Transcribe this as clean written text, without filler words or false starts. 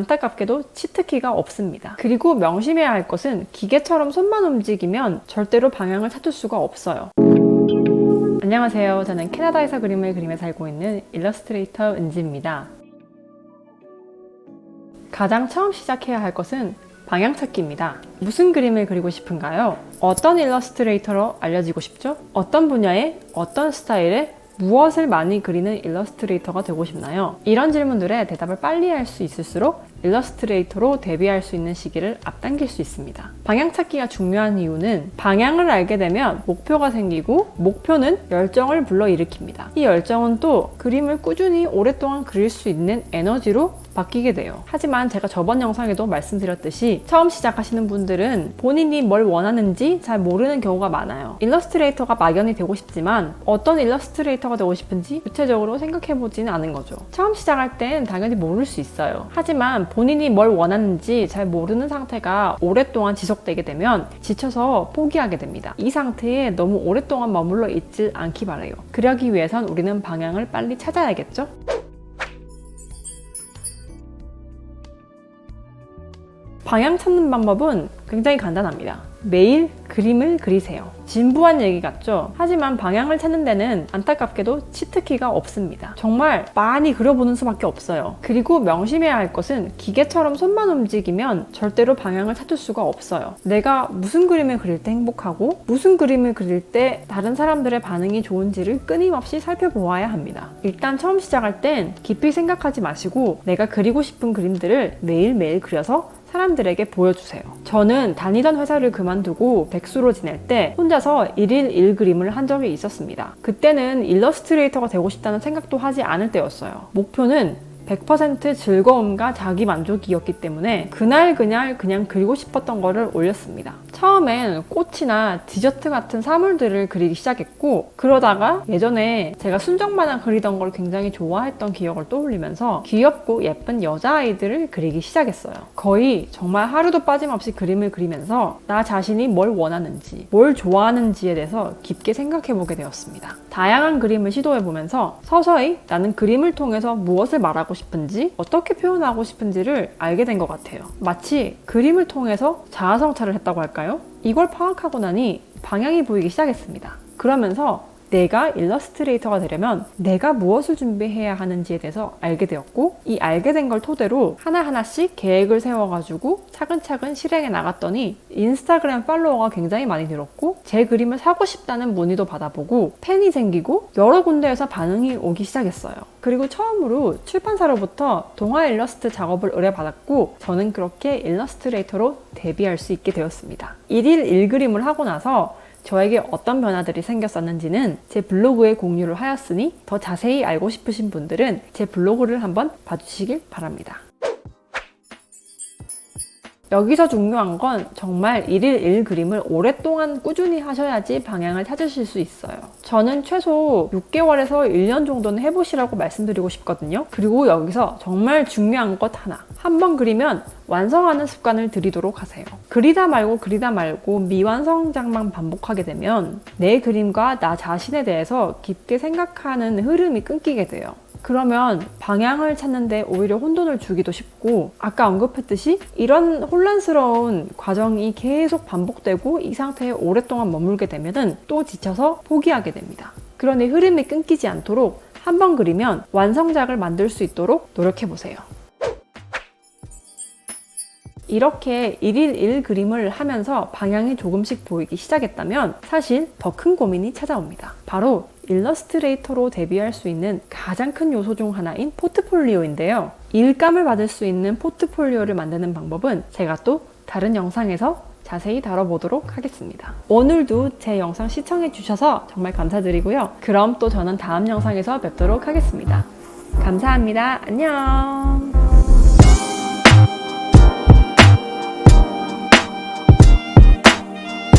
안타깝게도 치트키가 없습니다. 그리고 명심해야 할 것은 기계처럼 손만 움직이면 절대로 방향을 찾을 수가 없어요. 안녕하세요. 저는 캐나다에서 그림을 그리며 살고 있는 일러스트레이터 은지입니다. 가장 처음 시작해야 할 것은 방향 찾기입니다. 무슨 그림을 그리고 싶은가요? 어떤 일러스트레이터로 알려지고 싶죠? 어떤 분야의 어떤 스타일의 무엇을 많이 그리는 일러스트레이터가 되고 싶나요? 이런 질문들에 대답을 빨리 할 수 있을수록 일러스트레이터로 데뷔할 수 있는 시기를 앞당길 수 있습니다. 방향 찾기가 중요한 이유는 방향을 알게 되면 목표가 생기고 목표는 열정을 불러일으킵니다. 이 열정은 또 그림을 꾸준히 오랫동안 그릴 수 있는 에너지로 바뀌게 돼요. 하지만 제가 저번 영상에도 말씀드렸듯이 처음 시작하시는 분들은 본인이 뭘 원하는지 잘 모르는 경우가 많아요. 일러스트레이터가 막연히 되고 싶지만 어떤 일러스트레이터가 되고 싶은지 구체적으로 생각해보지는 않은 거죠. 처음 시작할 땐 당연히 모를 수 있어요. 하지만 본인이 뭘 원하는지 잘 모르는 상태가 오랫동안 지속되게 되면 지쳐서 포기하게 됩니다. 이 상태에 너무 오랫동안 머물러 있지 않기 바라요. 그러기 위해선 우리는 방향을 빨리 찾아야겠죠? 방향 찾는 방법은 굉장히 간단합니다. 매일 그림을 그리세요. 진부한 얘기 같죠? 하지만 방향을 찾는 데는 안타깝게도 치트키가 없습니다. 정말 많이 그려보는 수밖에 없어요. 그리고 명심해야 할 것은 기계처럼 손만 움직이면 절대로 방향을 찾을 수가 없어요. 내가 무슨 그림을 그릴 때 행복하고 무슨 그림을 그릴 때 다른 사람들의 반응이 좋은지를 끊임없이 살펴보아야 합니다. 일단 처음 시작할 땐 깊이 생각하지 마시고 내가 그리고 싶은 그림들을 매일매일 그려서 사람들에게 보여주세요. 저는 다니던 회사를 그만두고 백수로 지낼 때 혼자서 1일 1그림을 한 적이 있었습니다. 그때는 일러스트레이터가 되고 싶다는 생각도 하지 않을 때였어요. 목표는 100% 즐거움과 자기 만족이었기 때문에 그날 그냥 그리고 싶었던 거를 올렸습니다. 처음엔 꽃이나 디저트 같은 사물들을 그리기 시작했고 그러다가 예전에 제가 순정만화 그리던 걸 굉장히 좋아했던 기억을 떠올리면서 귀엽고 예쁜 여자아이들을 그리기 시작했어요. 거의 정말 하루도 빠짐없이 그림을 그리면서 나 자신이 뭘 원하는지 뭘 좋아하는지에 대해서 깊게 생각해보게 되었습니다. 다양한 그림을 시도해보면서 서서히 나는 그림을 통해서 무엇을 말하고 싶은지 어떻게 표현하고 싶은지를 알게 된 것 같아요. 마치 그림을 통해서 자아성찰을 했다고 할까요? 이걸 파악하고 나니 방향이 보이기 시작했습니다. 그러면서 내가 일러스트레이터가 되려면 내가 무엇을 준비해야 하는지에 대해서 알게 되었고 이 알게 된 걸 토대로 하나하나씩 계획을 세워가지고 차근차근 실행해 나갔더니 인스타그램 팔로워가 굉장히 많이 늘었고 제 그림을 사고 싶다는 문의도 받아보고 팬이 생기고 여러 군데에서 반응이 오기 시작했어요. 그리고 처음으로 출판사로부터 동화 일러스트 작업을 의뢰받았고 저는 그렇게 일러스트레이터로 데뷔할 수 있게 되었습니다. 1일 1그림을 하고 나서 저에게 어떤 변화들이 생겼었는지는 제 블로그에 공유를 하였으니 더 자세히 알고 싶으신 분들은 제 블로그를 한번 봐주시길 바랍니다. 여기서 중요한 건 정말 1일 1그림을 오랫동안 꾸준히 하셔야지 방향을 찾으실 수 있어요. 저는 최소 6개월에서 1년 정도는 해보시라고 말씀드리고 싶거든요. 그리고 여기서 정말 중요한 것 하나. 한번 그리면 완성하는 습관을 들이도록 하세요. 그리다 말고 미완성작만 반복하게 되면 내 그림과 나 자신에 대해서 깊게 생각하는 흐름이 끊기게 돼요. 그러면 방향을 찾는데 오히려 혼돈을 주기도 쉽고 아까 언급했듯이 이런 혼란스러운 과정이 계속 반복되고 이 상태에 오랫동안 머물게 되면 또 지쳐서 포기하게 됩니다. 그러니 흐름이 끊기지 않도록 한번 그리면 완성작을 만들 수 있도록 노력해보세요. 이렇게 1일 1그림을 하면서 방향이 조금씩 보이기 시작했다면 사실 더 큰 고민이 찾아옵니다. 바로 일러스트레이터로 데뷔할 수 있는 가장 큰 요소 중 하나인 포트폴리오인데요. 일감을 받을 수 있는 포트폴리오를 만드는 방법은 제가 또 다른 영상에서 자세히 다뤄보도록 하겠습니다. 오늘도 제 영상 시청해주셔서 정말 감사드리고요. 그럼 또 저는 다음 영상에서 뵙도록 하겠습니다. 감사합니다. 안녕.